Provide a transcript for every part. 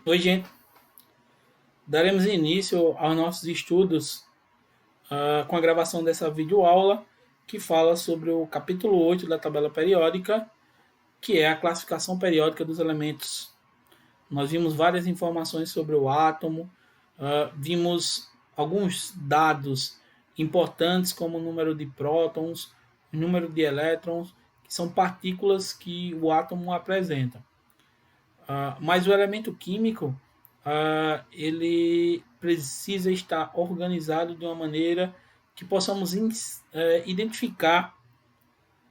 Oi, gente. Daremos início aos nossos estudos com a gravação dessa videoaula que fala sobre o capítulo 8 da tabela periódica, que é a classificação periódica dos elementos. Nós vimos várias informações sobre o átomo, vimos alguns dados importantes como o número de prótons, o número de elétrons, que são partículas que o átomo apresenta. Mas o elemento químico ele precisa estar organizado de uma maneira que possamos identificar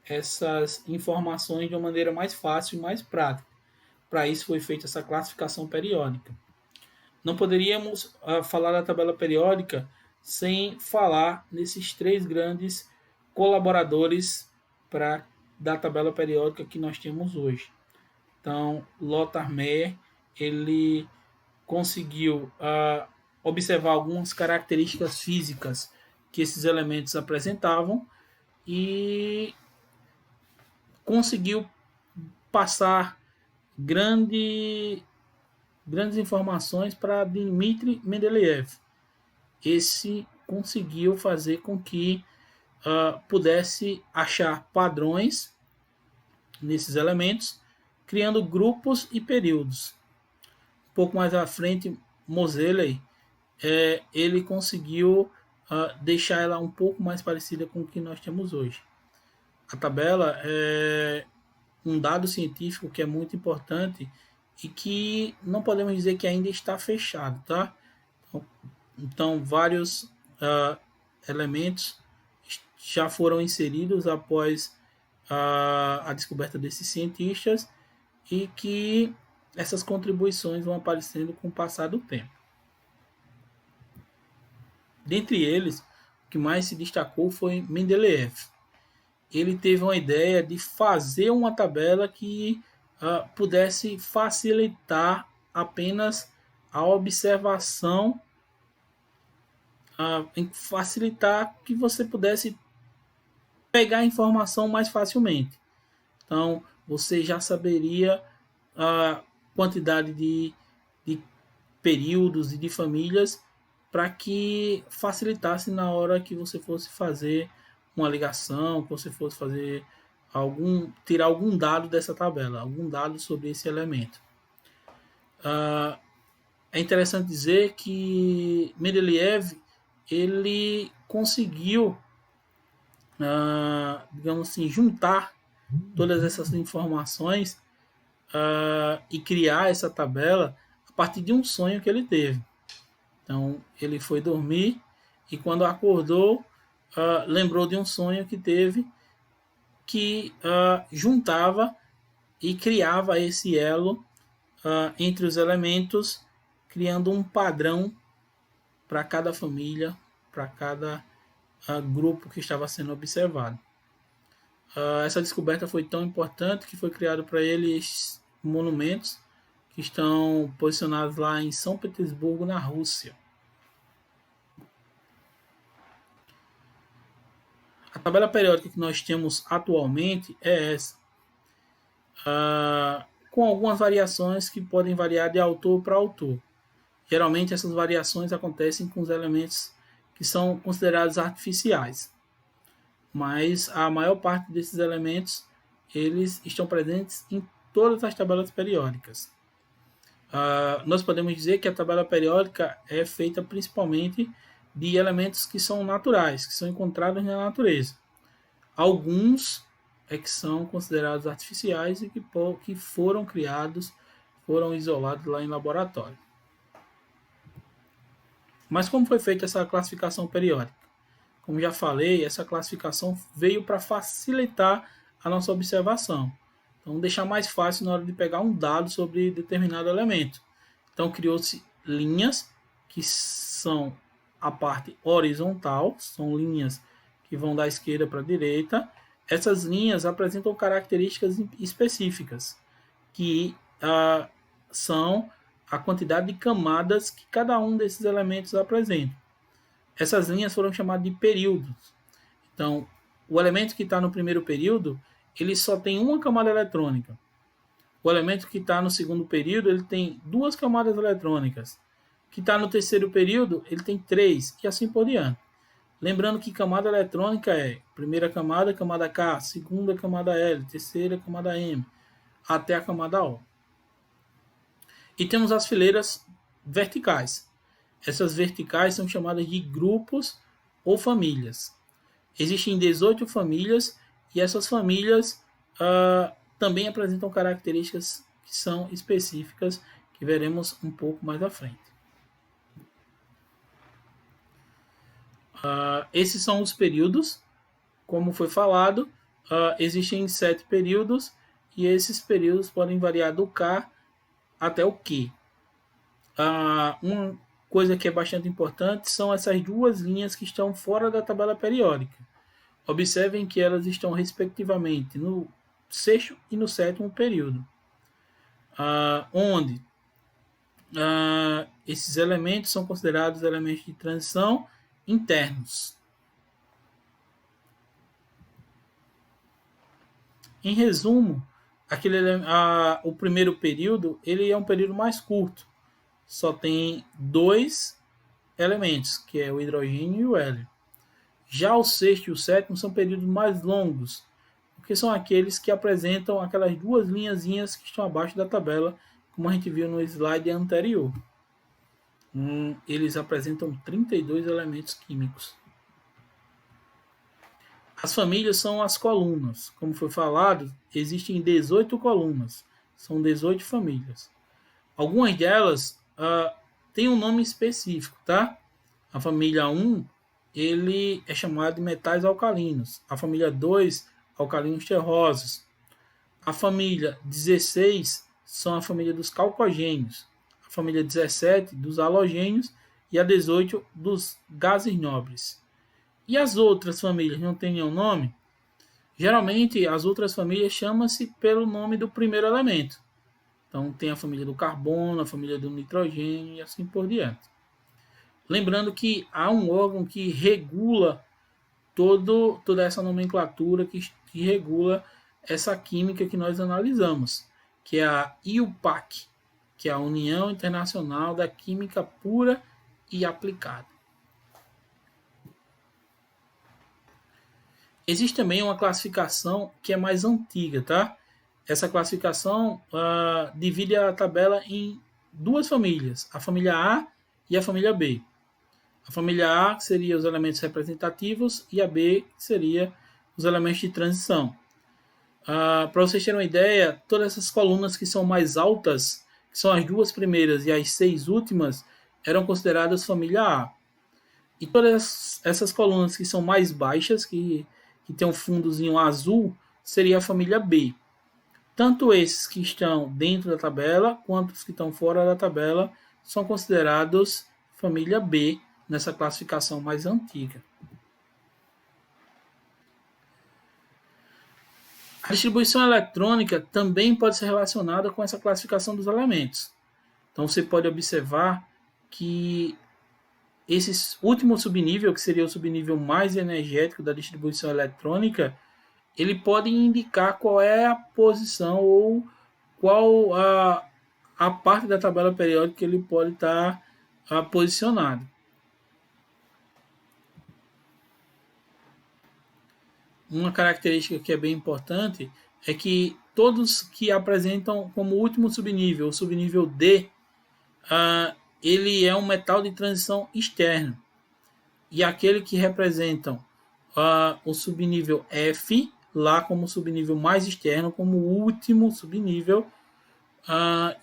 essas informações de uma maneira mais fácil e mais prática. Para isso foi feita essa classificação periódica. Não poderíamos falar da tabela periódica sem falar nesses três grandes colaboradores da tabela periódica que nós temos hoje. Então, Lothar Meyer, ele conseguiu observar algumas características físicas que esses elementos apresentavam e conseguiu passar grandes informações para Dmitry Mendeleev. Esse conseguiu fazer com que pudesse achar padrões nesses elementos, criando grupos e períodos. Um pouco mais à frente, Moseley ele conseguiu deixar ela um pouco mais parecida com o que nós temos hoje. A tabela é um dado científico que é muito importante e que não podemos dizer que ainda está fechado, tá? Então vários elementos já foram inseridos após a descoberta desses cientistas e que essas contribuições vão aparecendo com o passar do tempo. Dentre eles, o que mais se destacou foi Mendeleev. Ele teve uma ideia de fazer uma tabela que pudesse facilitar apenas a observação, facilitar que você pudesse pegar a informação mais facilmente. Então, você já saberia a quantidade de períodos e de famílias para que facilitasse na hora que você fosse fazer uma ligação, que você fosse fazer tirar algum dado dessa tabela, algum dado sobre esse elemento. É interessante dizer que Mendeleev ele conseguiu, digamos assim, juntar todas essas informações e criar essa tabela a partir de um sonho que ele teve. Então, ele foi dormir e quando acordou, lembrou de um sonho que teve que juntava e criava esse elo entre os elementos, criando um padrão para cada família, para cada grupo que estava sendo observado. Essa descoberta foi tão importante que foi criado para ele monumentos que estão posicionados lá em São Petersburgo, na Rússia. A tabela periódica que nós temos atualmente é essa, com algumas variações que podem variar de autor para autor. Geralmente essas variações acontecem com os elementos que são considerados artificiais, mas a maior parte desses elementos eles estão presentes em todas as tabelas periódicas. Nós podemos dizer que a tabela periódica é feita principalmente de elementos que são naturais, que são encontrados na natureza. Alguns é que são considerados artificiais e que foram criados, foram isolados lá em laboratório. Mas como foi feita essa classificação periódica? Como já falei, essa classificação veio para facilitar a nossa observação. Então, deixar mais fácil na hora de pegar um dado sobre determinado elemento. Então, criou-se linhas que são a parte horizontal, são linhas que vão da esquerda para a direita. Essas linhas apresentam características específicas, que são a quantidade de camadas que cada um desses elementos apresenta. Essas linhas foram chamadas de períodos. Então, o elemento que está no primeiro período, ele só tem uma camada eletrônica. O elemento que está no segundo período, ele tem 2 camadas eletrônicas. Que está no terceiro período, ele tem 3, e assim por diante. Lembrando que camada eletrônica é primeira camada, camada K, segunda camada L, terceira camada M, até a camada O. E temos as fileiras verticais. Essas verticais são chamadas de grupos ou famílias. Existem 18 famílias e essas famílias também apresentam características que são específicas, que veremos um pouco mais à frente. Esses são os períodos, como foi falado, existem 7 períodos e esses períodos podem variar do K até o Q. Uma coisa que é bastante importante são essas 2 linhas que estão fora da tabela periódica. Observem que elas estão respectivamente no 6º e no 7º período, onde esses elementos são considerados elementos de transição internos. Em resumo, o primeiro período ele é um período mais curto, só tem 2 elementos, que é o hidrogênio e o hélio. Já o 6º e o 7º são períodos mais longos, porque são aqueles que apresentam aquelas 2 linhazinhas que estão abaixo da tabela, como a gente viu no slide anterior. Eles apresentam 32 elementos químicos. As famílias são as colunas. Como foi falado, existem 18 colunas. São 18 famílias. Algumas delas têm um nome específico, tá? A família 1, ele é chamado de metais alcalinos. A família 2, alcalinos terrosos. A família 16 são a família dos calcogênios. A família 17 dos halogênios e a 18 dos gases nobres. E as outras famílias não têm nenhum nome? Geralmente as outras famílias chamam-se pelo nome do primeiro elemento. Então tem a família do carbono, a família do nitrogênio e assim por diante. Lembrando que há um órgão que regula toda essa nomenclatura, que regula essa química que nós analisamos, que é a IUPAC, que é a União Internacional da Química Pura e Aplicada. Existe também uma classificação que é mais antiga, tá? Essa classificação divide a tabela em 2 famílias, a família A e a família B. A família A seria os elementos representativos e a B seria os elementos de transição. Para vocês terem uma ideia, todas essas colunas que são mais altas, que são as 2 primeiras e as 6 últimas, eram consideradas família A. E todas essas colunas que são mais baixas, que tem um fundozinho azul, seria a família B. Tanto esses que estão dentro da tabela, quanto os que estão fora da tabela, são considerados família B, nessa classificação mais antiga. A distribuição eletrônica também pode ser relacionada com essa classificação dos elementos. Então você pode observar que esse último subnível, que seria o subnível mais energético da distribuição eletrônica, ele pode indicar qual é a posição ou qual a parte da tabela periódica que ele pode estar posicionado. Uma característica que é bem importante é que todos que apresentam como último subnível, o subnível D, ele é um metal de transição externo. E aquele que representam o subnível F, lá como subnível mais externo, como último subnível,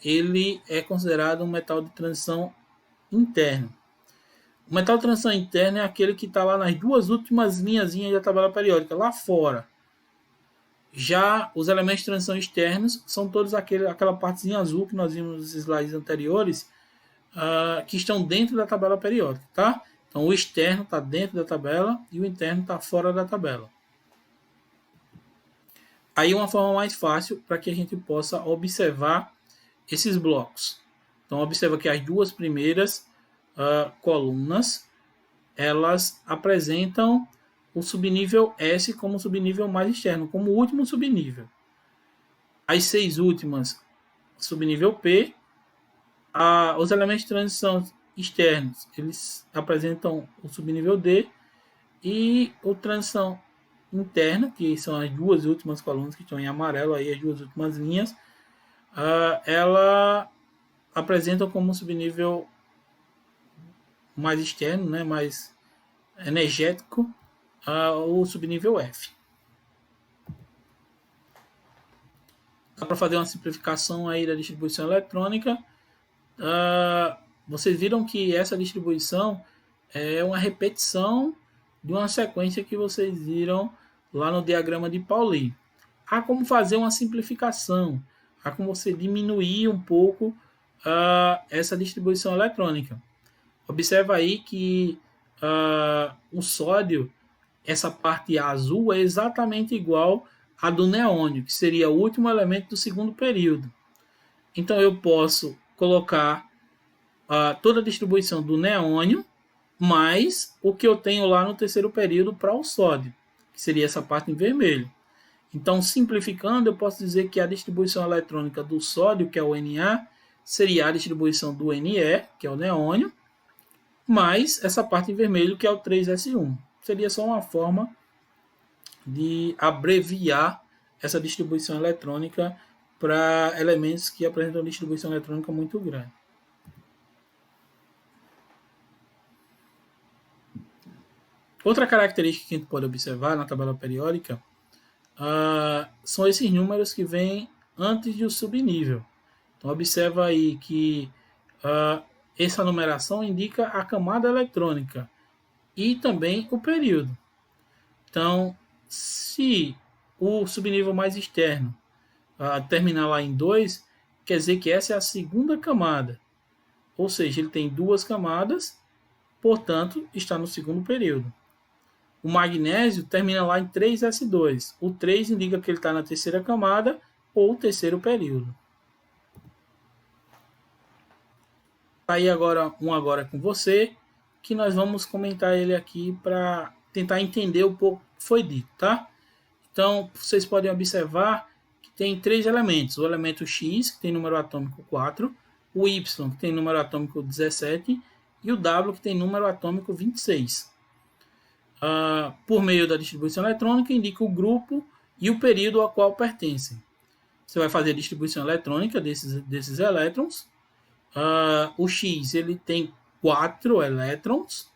ele é considerado um metal de transição interno. O metal de transição interna é aquele que está lá nas 2 últimas linhazinhas da tabela periódica, lá fora. Já os elementos de transição externos são todos aquela partezinha azul que nós vimos nos slides anteriores, que estão dentro da tabela periódica, tá? Então o externo está dentro da tabela e o interno está fora da tabela. Aí uma forma mais fácil para que a gente possa observar esses blocos. Então observa que as 2 primeiras colunas, elas apresentam o subnível S como subnível mais externo, como último subnível. As 6 últimas subnível P. Os elementos de transição externos, eles apresentam o subnível D. E o transição interna, que são as duas últimas colunas que estão em amarelo, aí as duas últimas linhas, ela apresenta como subnível mais externo, né, mais energético, o subnível F. Dá para fazer uma simplificação aí da distribuição eletrônica. Vocês viram que essa distribuição é uma repetição de uma sequência que vocês viram lá no diagrama de Pauli. Há como fazer uma simplificação, há como você diminuir um pouco essa distribuição eletrônica. Observa aí que o sódio, essa parte azul, é exatamente igual à do neônio, que seria o último elemento do segundo período. Então eu posso colocar toda a distribuição do neônio mais o que eu tenho lá no terceiro período para o sódio, que seria essa parte em vermelho. Então, simplificando, eu posso dizer que a distribuição eletrônica do sódio, que é o Na, seria a distribuição do Ne, que é o neônio, mais essa parte em vermelho, que é o 3s1. Seria só uma forma de abreviar essa distribuição eletrônica para elementos que apresentam distribuição eletrônica muito grande. Outra característica que a gente pode observar na tabela periódica são esses números que vêm antes do subnível. Então, observa aí que essa numeração indica a camada eletrônica e também o período. Então, se o subnível mais externo terminar lá em 2, quer dizer que essa é a segunda camada. Ou seja, ele tem duas camadas, portanto, está no segundo período. O magnésio termina lá em 3s2. O 3 indica que ele está na terceira camada ou terceiro período. Aí agora com você, que nós vamos comentar ele aqui para tentar entender um pouco o que foi dito, tá? Então, vocês podem observar que tem três elementos. O elemento X, que tem número atômico 4, o Y, que tem número atômico 17, e o W, que tem número atômico 26. Por meio da distribuição eletrônica, indica o grupo e o período ao qual pertencem. Você vai fazer a distribuição eletrônica desses elétrons. O X ele tem 4 elétrons,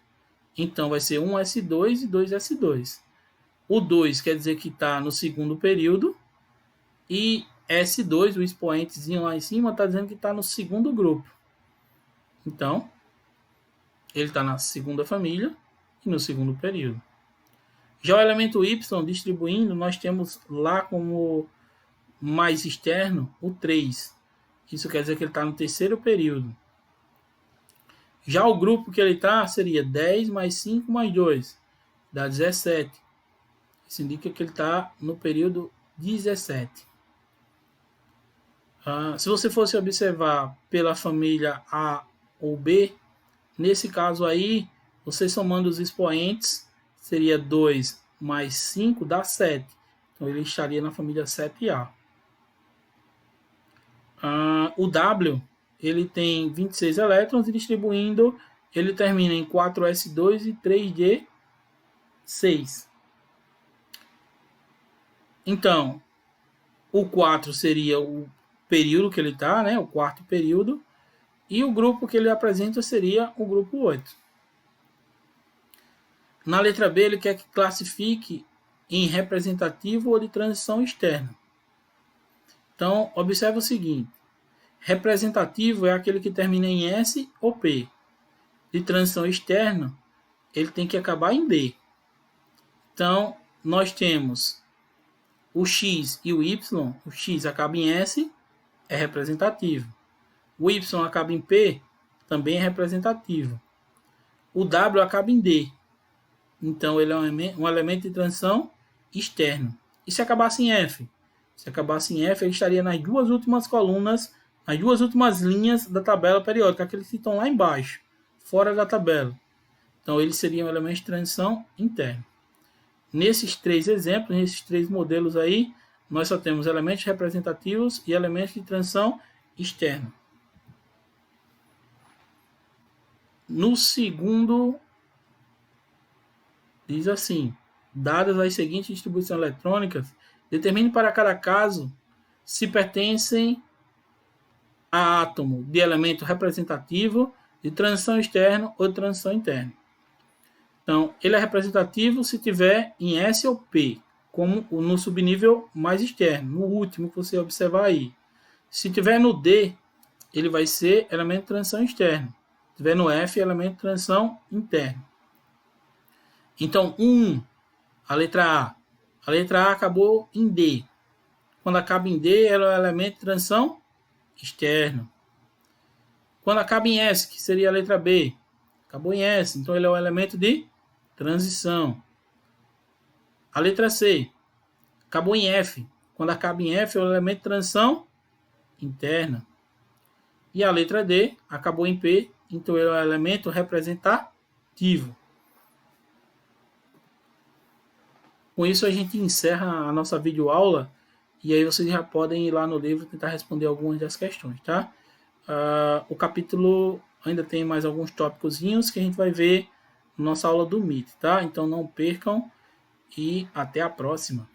então vai ser 1s2 e 2s2. O 2 quer dizer que está no segundo período, e S2, o expoentezinho lá em cima, está dizendo que está no segundo grupo. Então, ele está na segunda família e no segundo período. Já o elemento Y distribuindo, nós temos lá como mais externo o 3. Isso quer dizer que ele está no terceiro período. Já o grupo que ele está seria 10 mais 5 mais 2, dá 17. Isso indica que ele está no período 17. Se você fosse observar pela família A ou B, nesse caso aí, você somando os expoentes, seria 2 mais 5 dá 7. Então ele estaria na família 7A. O W, ele tem 26 elétrons e distribuindo, ele termina em 4s2 e 3d6. Então, o 4 seria o período que ele está, né, o quarto período, e o grupo que ele apresenta seria o grupo 8. Na letra B, ele quer que classifique em representativo ou de transição externa. Então, observe o seguinte. Representativo é aquele que termina em S ou P. De transição externa, ele tem que acabar em D. Então, nós temos o X e o Y. O X acaba em S, é representativo. O Y acaba em P, também é representativo. O W acaba em D. Então, ele é um elemento de transição externo. E se acabasse em F? Se acabasse em F, ele estaria nas duas últimas colunas, nas duas últimas linhas da tabela periódica, aqueles que estão lá embaixo, fora da tabela. Então, ele seria um elemento de transição interno. Nesses três exemplos, nesses três modelos aí, nós só temos elementos representativos e elementos de transição externo. No segundo, diz assim: dadas as seguintes distribuições eletrônicas, determine para cada caso se pertencem a átomo de elemento representativo de transição externa ou de transição interna. Então, ele é representativo se tiver em S ou P, como no subnível mais externo, no último que você observar aí. Se tiver no D, ele vai ser elemento de transição externo. Se tiver no F, elemento de transição interna. Então, a letra A. A letra A acabou em D. Quando acaba em D, ela é o elemento de transição externo. Quando acaba em S, que seria a letra B, acabou em S, então ele é o elemento de transição. A letra C acabou em F. Quando acaba em F, é o elemento de transição interna. E a letra D acabou em P, então ele é o elemento representativo. Com isso a gente encerra a nossa videoaula e aí vocês já podem ir lá no livro tentar responder algumas das questões, tá? O capítulo ainda tem mais alguns tópicozinhos que a gente vai ver na nossa aula do MIT, tá? Então não percam e até a próxima.